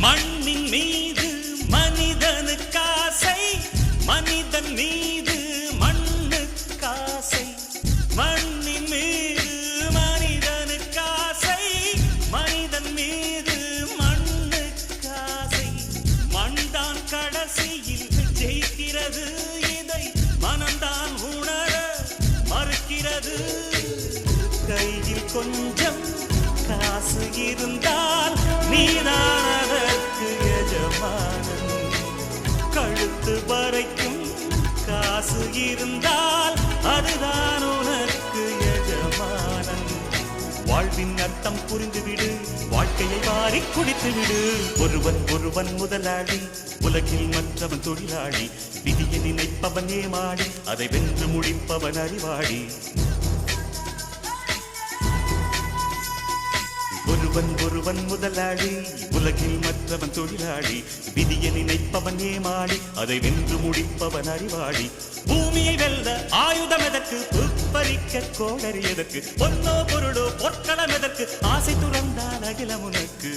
மண்ணின் மீது மனிதனுக்காசை, மனிதன் மீது மண்ணுக்காசை. மண்ணின் மீது மனிதனுக்காசை, மனிதன் மீது மண்ணுக்காசை. மண்தான் கடைசியில் ஜெயிக்கிறது, இதை மனம்தான் உணர மறுக்கிறது. கையில் கொஞ்சம் காசு இருந்தால் நீதான் அதற்கு எஜமானன். கழுத்து வரைக்கும் காசு இருந்தால் அதுதான் உனக்கு எஜமானன். வாழ்வின் அர்த்தம் புரிந்துவிடு, வாழ்க்கையை வாரி குடித்துவிடு. ஒருவன் ஒருவன் முதலாளி, உலகில் மற்றவன் தொழிலாளி. விதியை நினைப்பவன் ஏமாடி, அதை வென்று முடிப்பவன் அறிவாளி. ஒருவன் ஒருவன் முதலாளி, உலகில் மற்றவன் தொழிலாளி. விதியை நினைப்பவன் ஏமாடி, அதை வென்று முடிப்பவன் அறிவாளி. பூமியை வெல்ல ஆயுதம் எதற்கு, புப்பரிக்க கோடரி எதற்கு, பொன்னோ பொருளோ பொற்களம் எதற்கு, ஆசை துறந்தால் அகிலம் உனக்கு.